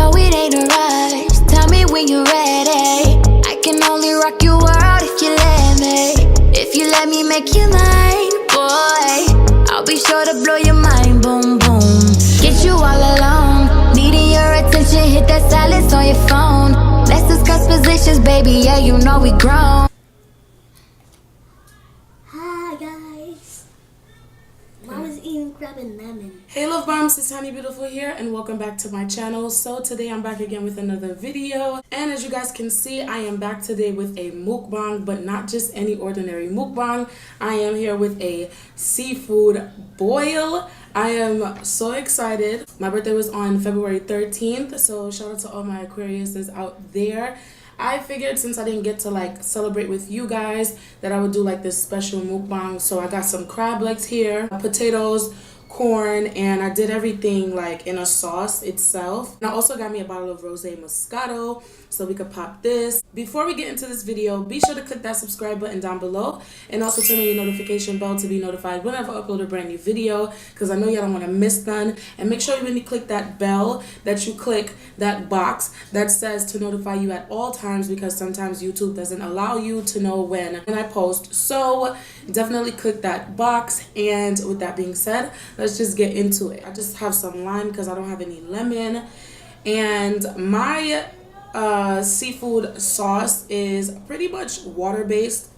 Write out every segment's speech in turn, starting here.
know it ain't a rush. Tell me when you're ready. I can only rock your world if you let me. If you let me make you mine, boy, I'll be sure to blow your mind, boom, boom. Get you all alone, needing your attention, hit that silence on your phone. Let's discuss positions, baby, yeah, you know we grown. Hi guys, Mom is eating crab and lemon. Hey love bombs, it's Tanyabeautiful here and welcome back to my channel. So today I'm back again with another video, and as you guys can see, I am back today with a mukbang, but not just any ordinary mukbang. I am here with a seafood boil. I am so excited. My birthday was on February 13th, so shout out to all my Aquariuses out there. I figured since I didn't get to like celebrate with you guys that I would do like this special mukbang. So I got some crab legs here, potatoes, corn, and I did everything like in a sauce itself. And I also got me a bottle of Rosé Moscato so we could pop this. Before we get into this video, be sure to click that subscribe button down below and also turn on your notification bell to be notified whenever I upload a brand new video, because I know y'all don't want to miss none. And make sure when you click that bell that you click that box that says to notify you at all times, because sometimes YouTube doesn't allow you to know when I post. So definitely click that box. And with that being said, let's just get into it. I just have some lime because I don't have any lemon, and my seafood sauce is pretty much water-based.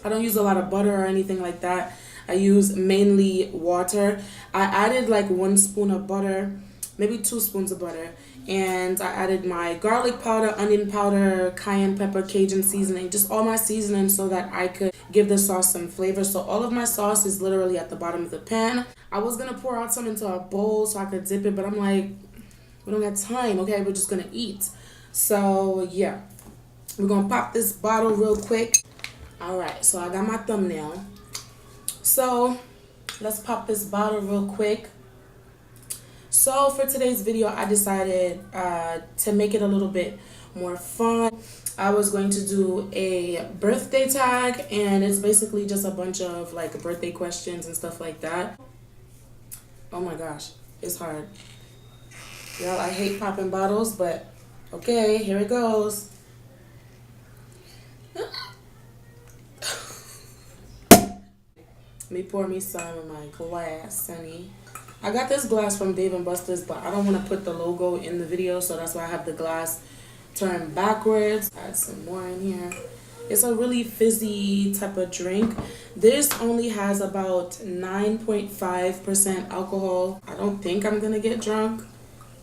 I don't use a lot of butter or anything like that. I use mainly water. I added like 1 spoon of butter, maybe 2 spoons of butter, and I added my garlic powder, onion powder, cayenne pepper, Cajun seasoning, just all my seasoning so that I could give the sauce some flavor. So all of my sauce is literally at the bottom of the pan. I was gonna pour out some into a bowl so I could dip it, but I'm like, we don't have time, okay? We're just gonna eat. So yeah, we're gonna pop this bottle real quick. All right, so I got my thumbnail. So let's pop this bottle real quick. So for today's video, I decided to make it a little bit more fun. I was going to do a birthday tag, and it's basically just a bunch of like birthday questions and stuff like that. Oh my gosh, it's hard. Y'all, I hate popping bottles, but okay, here it goes. Let me pour me some in my glass, honey. I got this glass from Dave & Buster's, but I don't want to put the logo in the video, so that's why I have the glass turned backwards. Add some more in here. It's a really fizzy type of drink. This only has about 9.5% alcohol. I don't think I'm gonna get drunk,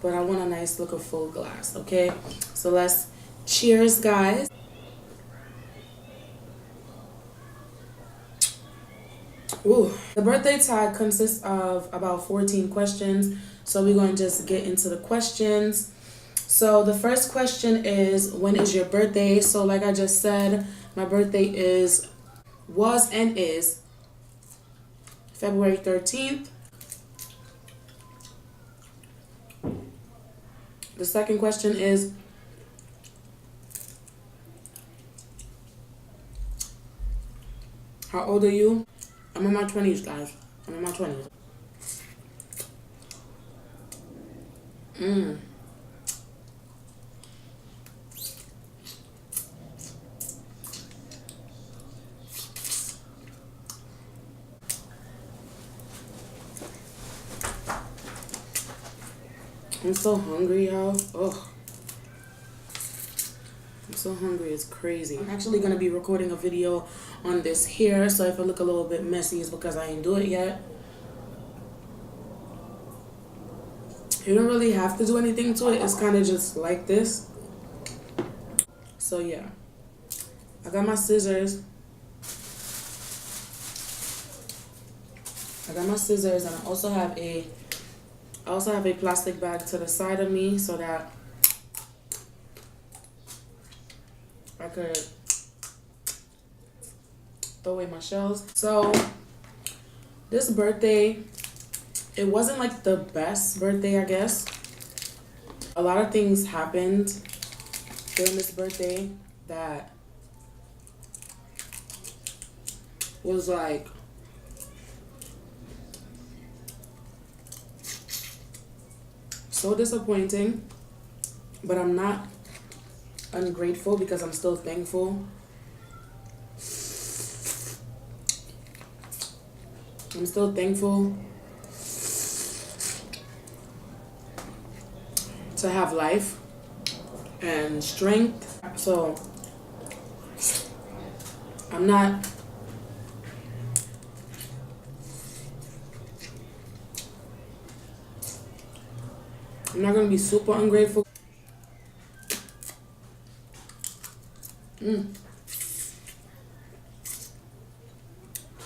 but I want a nice look of full glass, okay? So let's cheers, guys. Ooh. The birthday tag consists of about 14 questions, so we're going to just get into the questions. So the first question is, when is your birthday? So like I just said, my birthday was and is February 13th. The second question is, how old are you? I'm in my 20s, guys. I'm in my 20s. I'm so hungry, y'all. Ugh. I'm so hungry, it's crazy. I'm actually gonna be recording a video on this here, so if I look a little bit messy, it's because I ain't do it yet. You don't really have to do anything to it. It's kind of just like this. So yeah, I got my scissors. And I also have a plastic bag to the side of me so that I could throw away my shells. So this birthday, it wasn't like the best birthday, I guess. A lot of things happened during this birthday that was like so disappointing. but I'm not ungrateful because I'm still thankful. I'm still thankful to have life and strength. So I'm not gonna be super ungrateful.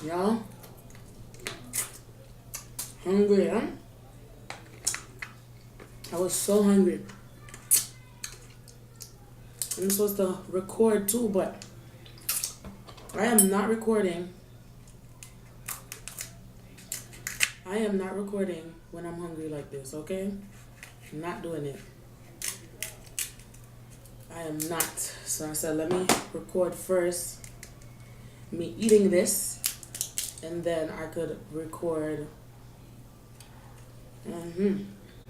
Y'all, hungry, huh? I was so hungry. I'm supposed to record too, but I am not recording. I am not recording when I'm hungry like this, okay? I'm not doing it. I am not. So I said, let me record first me eating this, and then I could record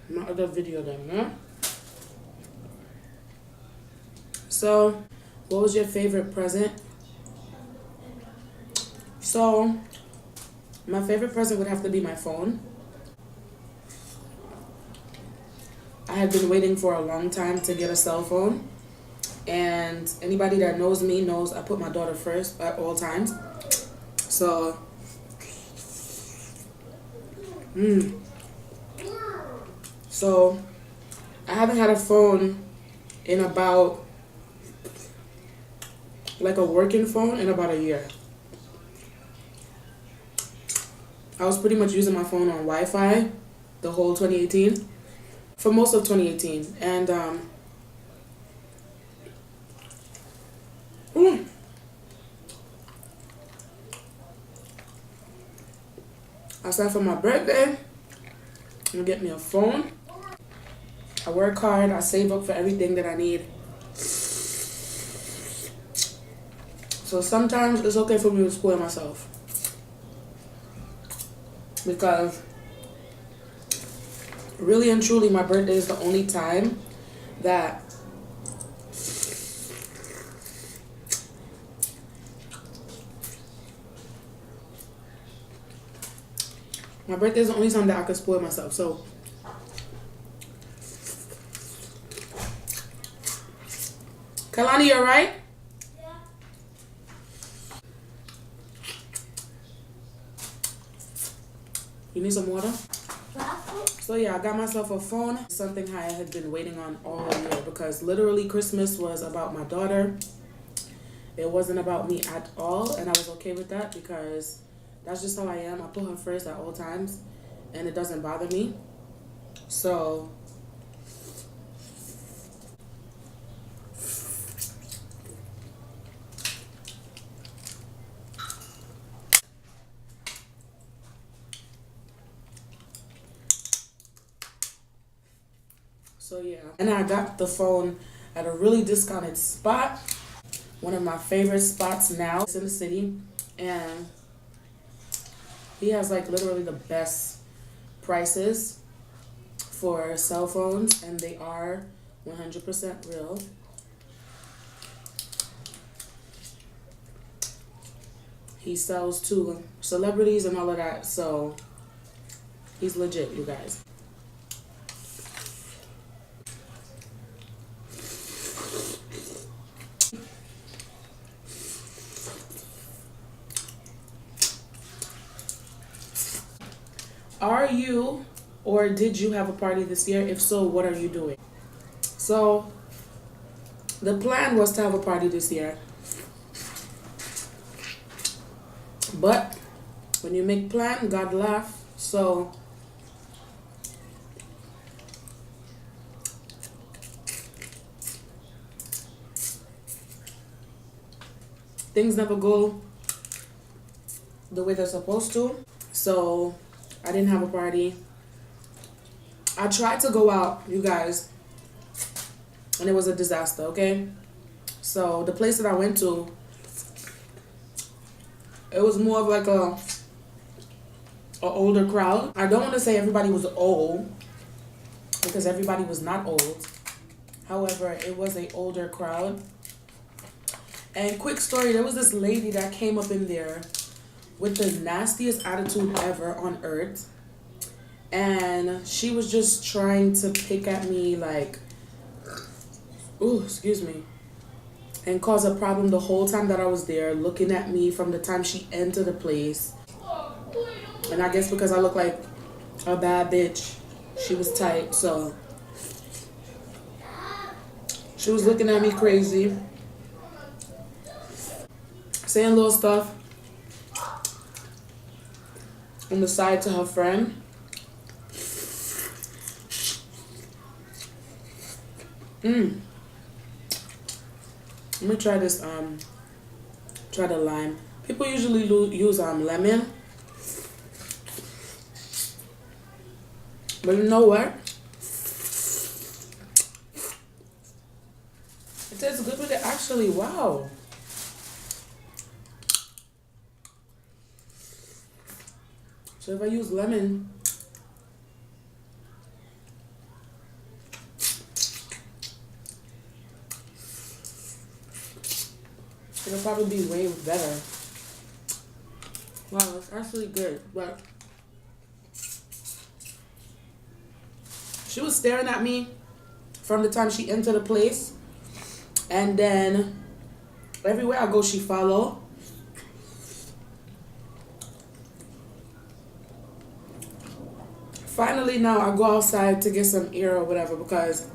my other video then, huh? So, what was your favorite present? So, my favorite present would have to be my phone. I had been waiting for a long time to get a cell phone. And anybody that knows me knows I put my daughter first at all times. So, So, I haven't had a phone in about, like a working phone, in about a year. I was pretty much using my phone on Wi-Fi the whole 2018, for most of 2018. And, I said for my birthday, I'm gonna get me a phone. I work hard, I save up for everything that I need. So sometimes it's okay for me to spoil myself. Because really and truly, my birthday is the only time that I could spoil myself. So Kalani, you alright? Yeah. You need some water? Waffle? So yeah, I got myself a phone. Something I had been waiting on all year, because literally Christmas was about my daughter. It wasn't about me at all, and I was okay with that because that's just how I am. I put her first at all times, and it doesn't bother me. So yeah, and I got the phone at a really discounted spot. One of my favorite spots now. It's in the city, and he has like literally the best prices for cell phones, and they are 100% real. He sells to celebrities and all of that, so he's legit, you guys. Are you or did you have a party this year? If so, what are you doing? So the plan was to have a party this year, but when you make plan, God laugh. So things never go the way they're supposed to. So I didn't have a party. I tried to go out, you guys, and it was a disaster, okay? So the place that I went to, it was more of like a older crowd. I don't want to say everybody was old, because everybody was not old. However, it was an older crowd. And quick story, there was this lady that came up in there with the nastiest attitude ever on earth. And she was just trying to pick at me like, ooh, excuse me, and cause a problem the whole time that I was there, looking at me from the time she entered the place. And I guess because I look like a bad bitch, she was tight, so she was looking at me crazy, saying little stuff on the side to her friend. Let me try this, try the lime. People usually use lemon. But you know what? It tastes good with it actually, wow. So if I use lemon, it'll probably be way better. Wow, it's actually good, but she was staring at me from the time she entered the place, and then everywhere I go, she follow. Finally, now I go outside to get some air or whatever because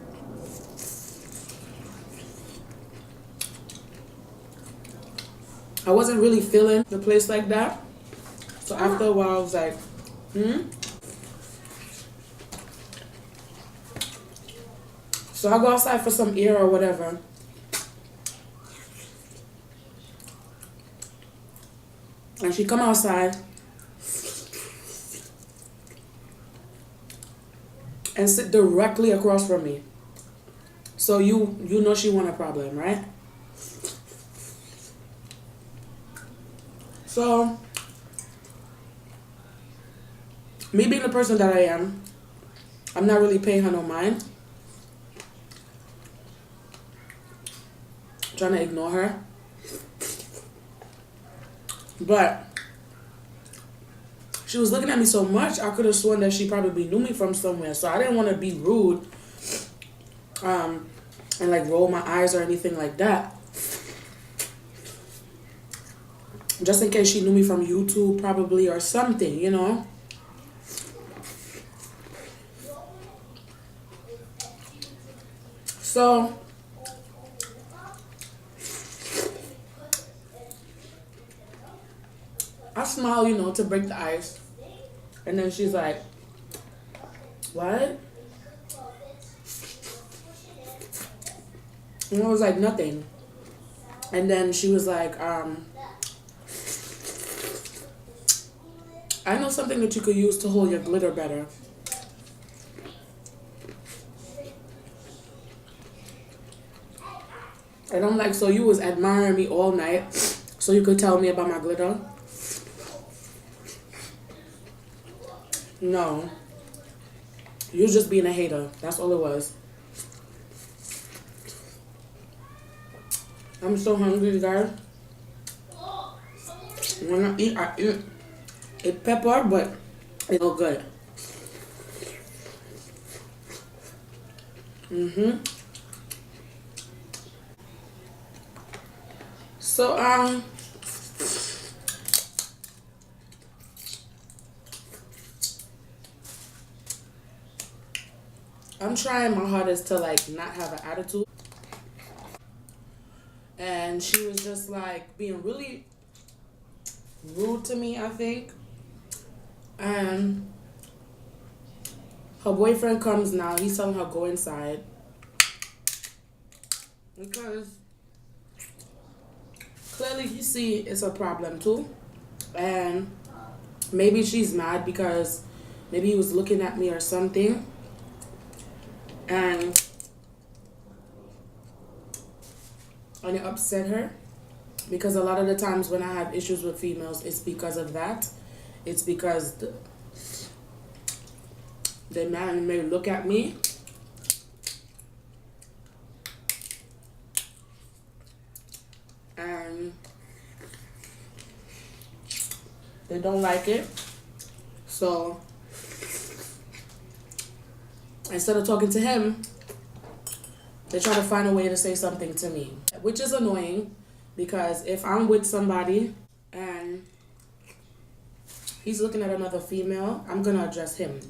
I wasn't really feeling the place like that. So after a while, I was like, So I go outside for some air or whatever. And she come outside and sit directly across from me. So you know she want a problem, right? So me being the person that I am, I'm not really paying her no mind. Trying to ignore her. But she was looking at me so much, I could have sworn that she probably knew me from somewhere. So I didn't want to be rude and like roll my eyes or anything like that. Just in case she knew me from YouTube probably or something, you know. So I smile, you know, to break the ice. And then she's like, what? And I was like, nothing. And then she was like, I know something that you could use to hold your glitter better. And I'm like, so you was admiring me all night so you could tell me about my glitter? No. You was just being a hater. That's all it was. I'm so hungry, guys. When I eat it pepper, but it's all good. So, I'm trying my hardest to like not have an attitude. And she was just like being really rude to me, I think. And her boyfriend comes now. He's telling her go inside. Because clearly he see it's a problem too. And maybe she's mad because maybe he was looking at me or something. And it upset her. Because a lot of the times when I have issues with females, it's because of that. It's because the man may look at me They don't like it. So instead of talking to him, they try to find a way to say something to me, which is annoying because if I'm with somebody and he's looking at another female, I'm going to address him,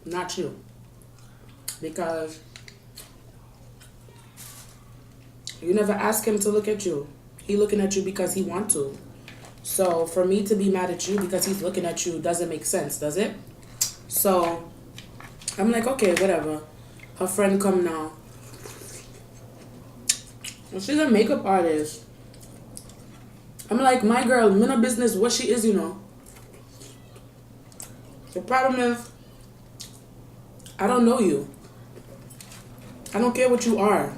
not you. Because you never ask him to look at you. He looking at you because he want to. So for me to be mad at you because he's looking at you doesn't make sense, does it? So I'm like, okay, whatever. Her friend come now. And she's a makeup artist. I'm like, my girl, me no business what she is, you know. The problem is, I don't know you. I don't care what you are.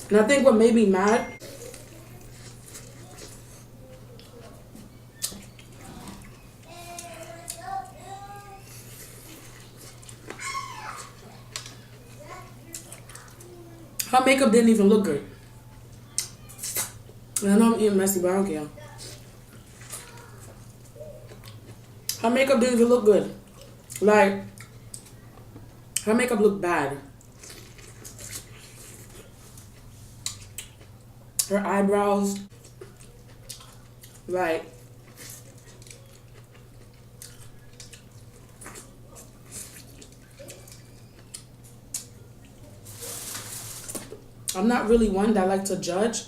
And I think what made me mad, her makeup didn't even look good. And I know I'm eating messy, but I don't care. Her makeup didn't even look good. Like, her makeup looked bad. Her eyebrows, like, I'm not really one that like to judge,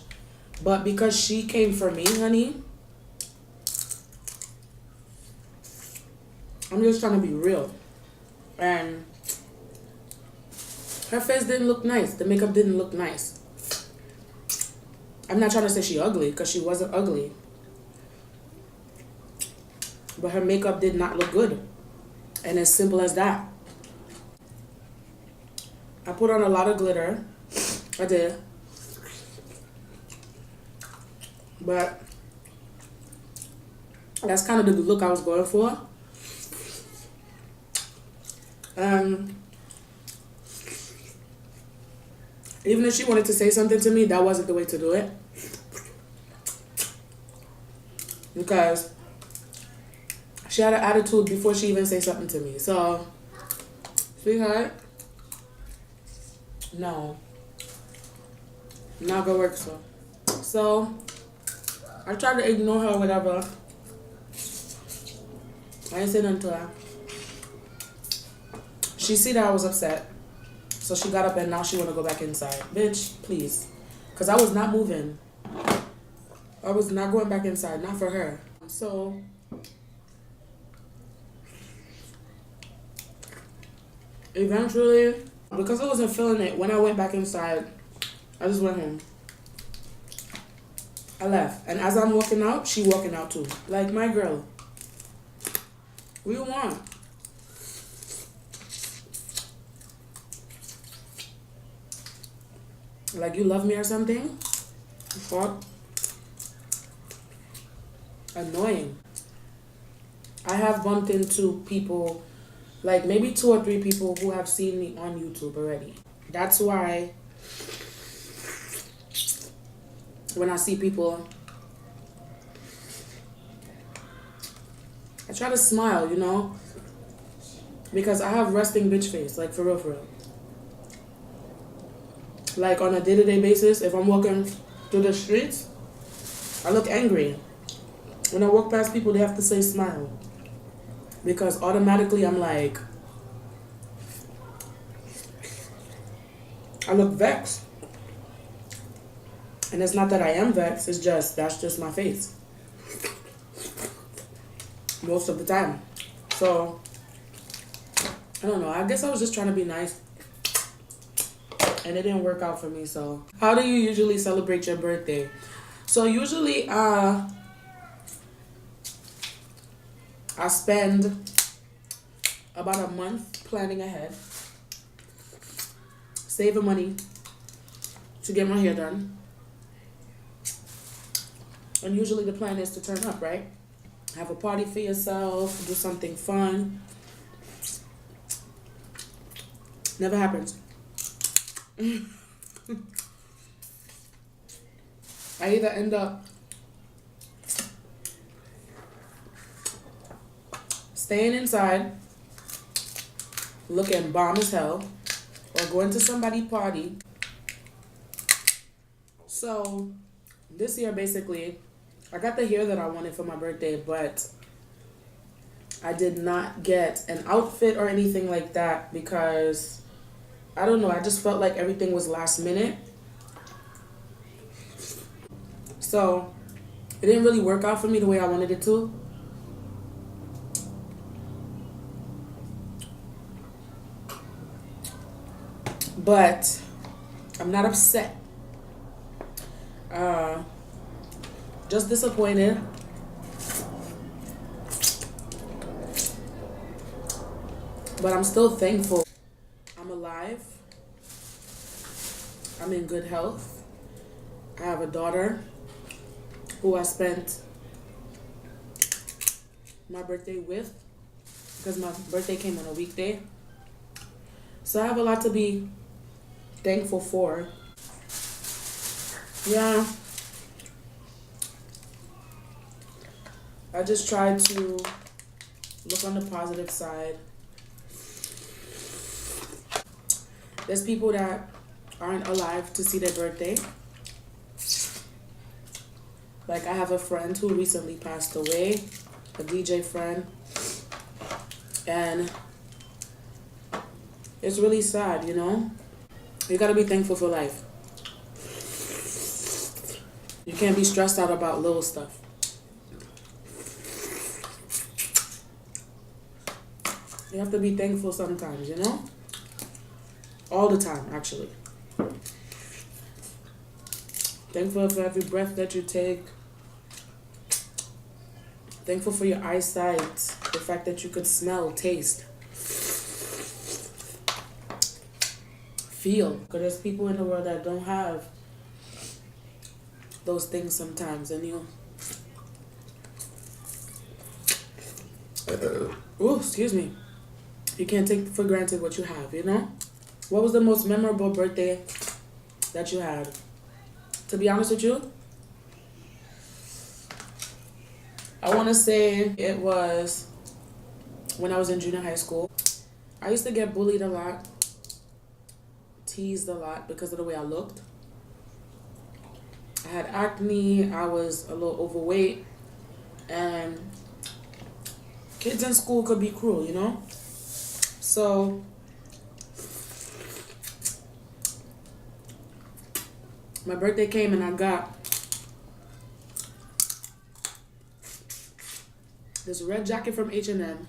but because she came for me, honey, I'm just trying to be real. And her face didn't look nice. The makeup didn't look nice. I'm not trying to say she ugly, because she wasn't ugly. But her makeup did not look good. And as simple as that. I put on a lot of glitter. I did. But that's kind of the look I was going for. Even if she wanted to say something to me, that wasn't the way to do it. Because she had an attitude before she even said something to me. So, sweetheart, no. Not gonna work so. So, I tried to ignore her or whatever. I didn't say nothing to her. She see that I was upset. So she got up and now she want to go back inside. Bitch, please. Because I was not moving. I was not going back inside. Not for her. So eventually, because I wasn't feeling it, when I went back inside, I just went home. I left. And as I'm walking out, she walking out too. Like, my girl. What do you want? Like, you love me or something? Fuck. Annoying. I have bumped into people, like maybe 2 or 3 people who have seen me on YouTube already. That's why when I see people, I try to smile, you know? Because I have resting bitch face, like for real, for real. Like on a day-to-day basis, if I'm walking through the streets, I look angry. When I walk past people, they have to say smile. Because automatically I'm like, I look vexed. And it's not that I am vexed, it's just, that's just my face. Most of the time. So, I don't know, I guess I was just trying to be nice. And it didn't work out for me, so. How do you usually celebrate your birthday? So usually, I spend about a month planning ahead. Saving money to get my hair done. And usually the plan is to turn up, right? Have a party for yourself, do something fun. Never happens. I either end up staying inside, looking bomb as hell, or going to somebody's party. So this year, basically, I got the hair that I wanted for my birthday, but I did not get an outfit or anything like that because, I don't know, I just felt like everything was last minute. So it didn't really work out for me the way I wanted it to. But I'm not upset. Just disappointed. But I'm still thankful. I'm alive. I'm in good health. I have a daughter who I spent my birthday with because my birthday came on a weekday. So I have a lot to be thankful for. Yeah. I just try to look on the positive side. There's people that aren't alive to see their birthday. Like I have a friend who recently passed away, a DJ friend. And it's really sad, you know? You gotta be thankful for life. You can't be stressed out about little stuff. You have to be thankful sometimes, you know? All the time, actually. Thankful for every breath that you take. Thankful for your eyesight. The fact that you could smell, taste, feel. Because there's people in the world that don't have those things sometimes. And excuse me. You can't take for granted what you have, you know? What was the most memorable birthday that you had? To be honest with you, I want to say it was when I was in junior high school. I used to get bullied a lot, teased a lot because of the way I looked. I had acne, I was a little overweight, and kids in school could be cruel, you know? So my birthday came and I got this red jacket from H&M.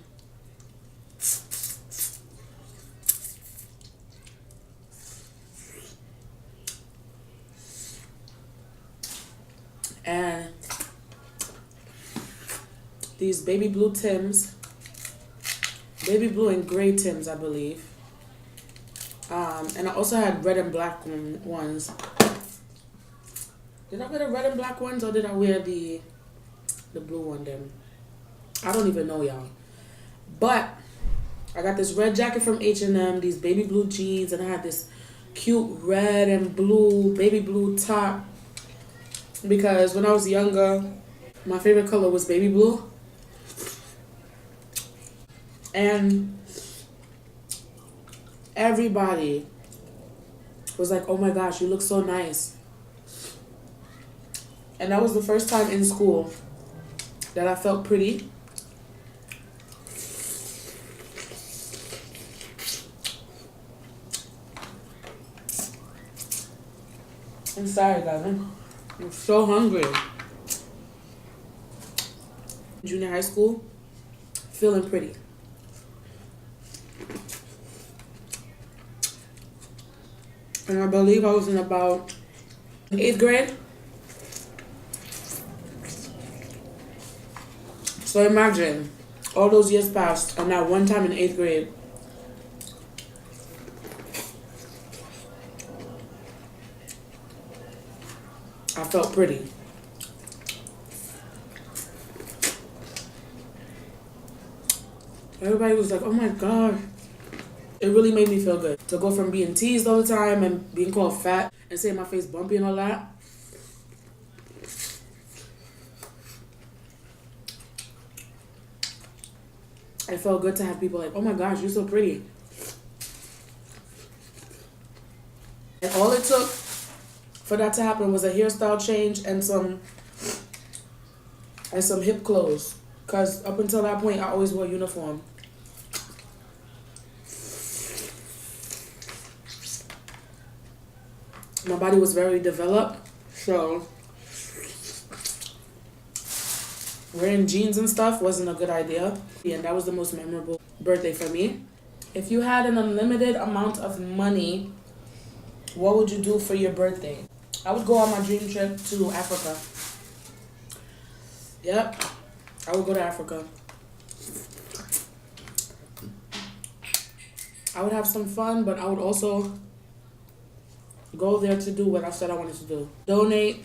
And these baby blue Tims. Baby blue and gray Tims, I believe. And I also had red and black ones. Did I wear the red and black ones or did I wear the blue one then? I don't even know, y'all. But I got this red jacket from H&M, these baby blue jeans, and I had this cute red and blue, baby blue top. Because when I was younger, my favorite color was baby blue. And everybody was like, oh my gosh, you look so nice. And that was the first time in school that I felt pretty. I'm sorry, guys. I'm so hungry. Junior high school, feeling pretty. And I believe I was in about 8th grade. So imagine, all those years passed, and now one time in 8th grade, I felt pretty. Everybody was like, oh my God. It really made me feel good. To go from being teased all the time and being called fat and saying my face bumpy and all that. it felt good to have people like, oh my gosh, you're so pretty. And all it took for that to happen was a hairstyle change and some hip clothes. Because up until that point, I always wore a uniform. My body was very developed, so wearing jeans and stuff wasn't a good idea. And that was the most memorable birthday for me. If you had an unlimited amount of money, what would you do for your birthday? I would go on my dream trip to Africa. Yep, I would go to Africa. I would have some fun, but I would also go there to do what I said I wanted to do. Donate,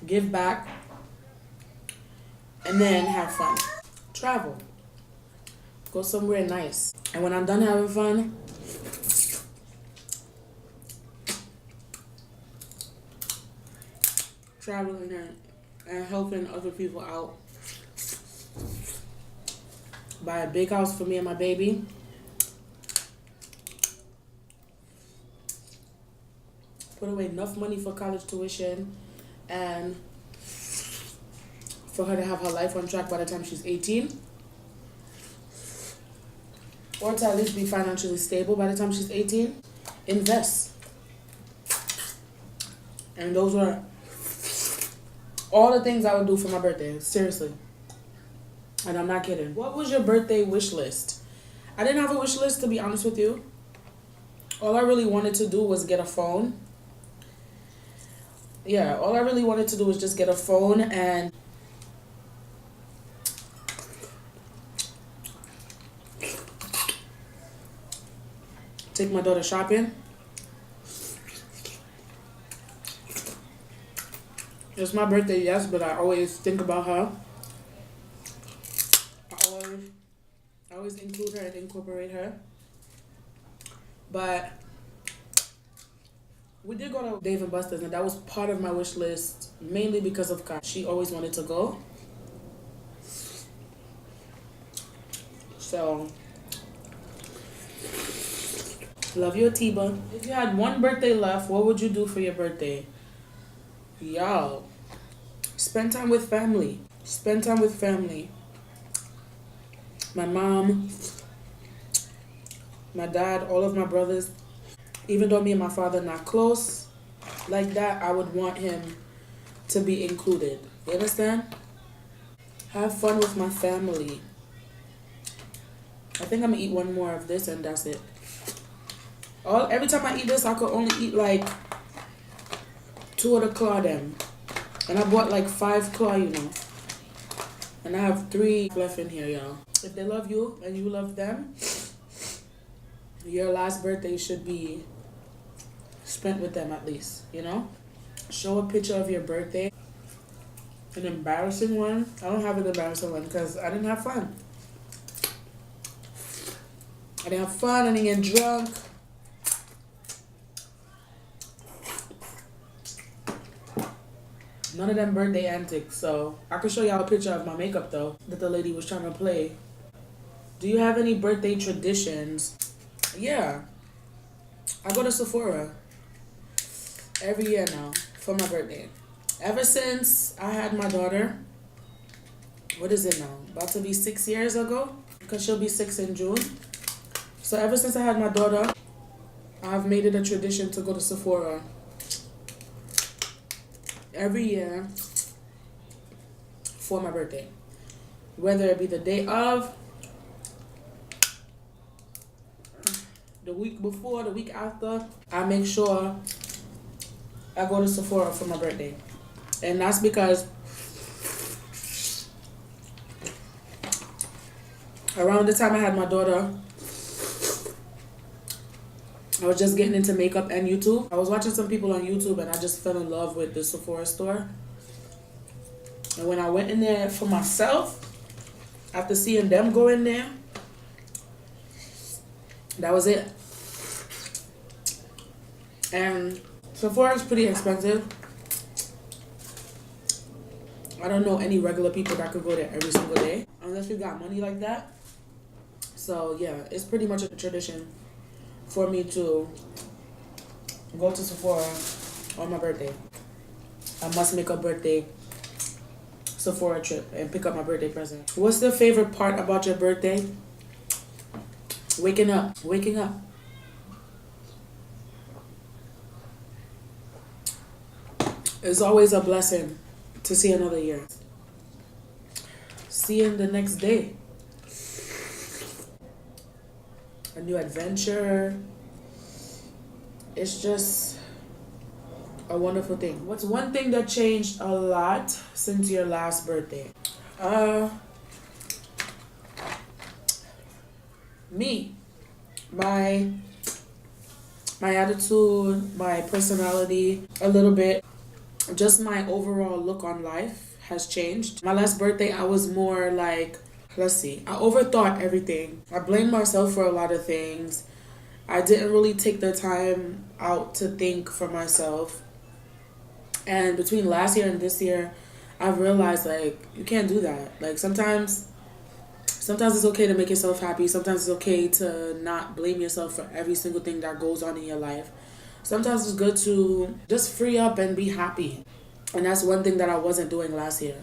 give back, and then have fun. Travel. Go somewhere nice. And when I'm done having fun, traveling and helping other people out. Buy a big house for me and my baby. Put away enough money for college tuition and for her to have her life on track by the time she's 18. Or to at least be financially stable by the time she's 18. Invest. And those were all the things I would do for my birthday. Seriously. And I'm not kidding. What was your birthday wish list? I didn't have a wish list, to be honest with you. All I really wanted to do was get a phone. Yeah, all I really wanted to do was just get a phone and take my daughter shopping. It's my birthday, yes, but I always think about her. I always include her and incorporate her. But we did go to Dave & Buster's, and that was part of my wish list, mainly because of Kai. She always wanted to go. So, love you, Atiba. If you had one birthday left, what would you do for your birthday? Y'all, spend time with family. Spend time with family. My mom, my dad, all of my brothers. Even though me and my father not close like that, I would want him to be included. You understand? Have fun with my family. I think I'm gonna eat one more of this and that's it. Every time I eat this, I could only eat like 2 of the claw them. And I bought like 5 claw, you know. And I have 3 left in here, y'all. If they love you and you love them, your last birthday should be spent with them at least, you know? Show a picture of your birthday. An embarrassing one. I don't have an embarrassing one because I didn't have fun. I didn't have fun, I didn't get drunk. None of them birthday antics, so I could show y'all a picture of my makeup though that the lady was trying to play. Do you have any birthday traditions? Yeah. I go to Sephora every year now for my birthday. Ever since I had my daughter, what is it now? About to be 6 years ago, because she'll be 6 in June. So ever since I had my daughter, I've made it a tradition to go to Sephora every year for my birthday. Whether it be the day of, the week before, the week after, I make sure I go to Sephora for my birthday. And that's because around the time I had my daughter, I was just getting into makeup and YouTube. I was watching some people on YouTube and I just fell in love with the Sephora store. And when I went in there for myself, after seeing them go in there, that was it. And Sephora is pretty expensive. I don't know any regular people that could go there every single day. Unless you got money like that. So yeah, it's pretty much a tradition for me to go to Sephora on my birthday. I must make a birthday Sephora trip and pick up my birthday present. What's the favorite part about your birthday? Waking up. Waking up. It's always a blessing to see another year. Seeing the next day. A new adventure. It's just a wonderful thing. What's one thing that changed a lot since your last birthday? Me. My attitude, my personality, a little bit. Just my overall look on life has changed. My last birthday, I was more like, let's see, I overthought everything. I blamed myself for a lot of things. I didn't really take the time out to think for myself. And between last year and this year, I realized, like, you can't do that. Like, sometimes it's okay to make yourself happy. Sometimes it's okay to not blame yourself for every single thing that goes on in your life. Sometimes it's good to just free up and be happy. And that's one thing that I wasn't doing last year.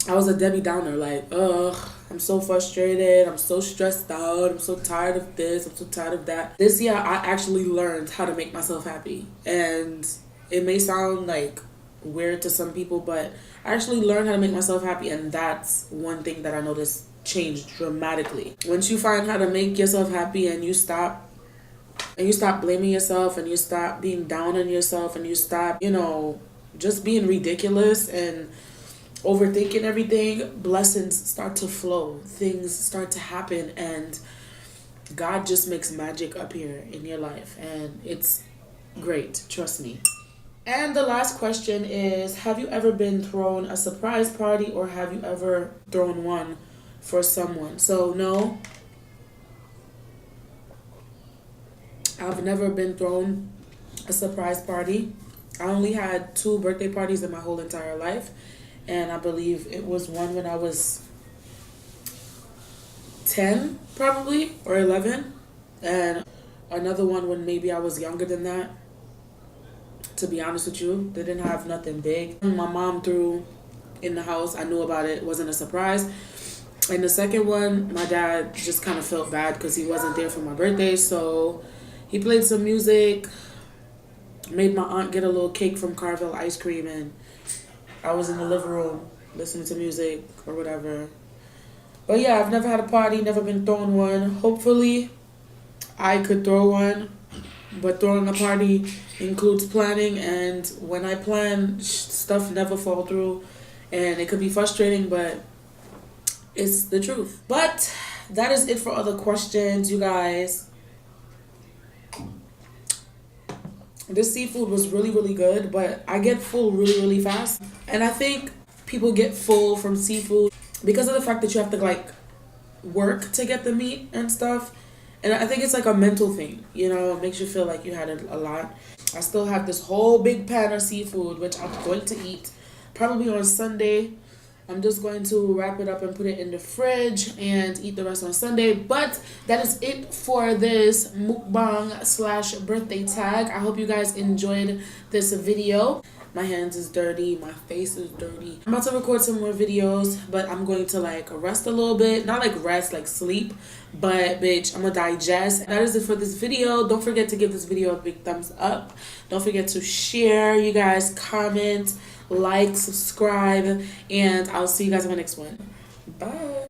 I was a Debbie Downer, like, ugh, I'm so frustrated, I'm so stressed out, I'm so tired of this, I'm so tired of that. This year, I actually learned how to make myself happy. And it may sound like weird to some people, but I actually learned how to make myself happy, and that's one thing that I noticed changed dramatically. Once you find how to make yourself happy and you stop blaming yourself and you stop being down on yourself and you stop, just being ridiculous and overthinking everything, blessings start to flow, things start to happen, and God just makes magic appear in your life, and it's great, trust me. And the last question is, have you ever been thrown a surprise party, or have you ever thrown one for someone? So no, I've never been thrown a surprise party. I only had 2 birthday parties in my whole entire life. And I believe it was one when I was 10, probably, or 11. And another one when maybe I was younger than that. To be honest with you, they didn't have nothing big. My mom threw in the house. I knew about it. It wasn't a surprise. And the second one, my dad just kind of felt bad because he wasn't there for my birthday. So he played some music, made my aunt get a little cake from Carvel Ice Cream, and I was in the living room listening to music or whatever. But yeah, I've never had a party, never been thrown one. Hopefully, I could throw one. But throwing a party includes planning, and when I plan, stuff never fall through. And it could be frustrating, but it's the truth. But that is it for other questions, you guys. This seafood was really, really good, but I get full really, really fast. And I think people get full from seafood because of the fact that you have to, like, work to get the meat and stuff. And I think it's like a mental thing, it makes you feel like you had a lot. I still have this whole big pan of seafood, which I'm going to eat probably on Sunday. I'm just going to wrap it up and put it in the fridge and eat the rest on Sunday. But that is it for this mukbang / birthday tag. I hope you guys enjoyed this video. My hands is dirty. My face is dirty. I'm about to record some more videos, but I'm going to rest a little bit. Not rest, sleep. But bitch, I'm gonna digest. That is it for this video. Don't forget to give this video a big thumbs up. Don't forget to share, you guys, comment, like, subscribe, and I'll see you guys in my next one. Bye.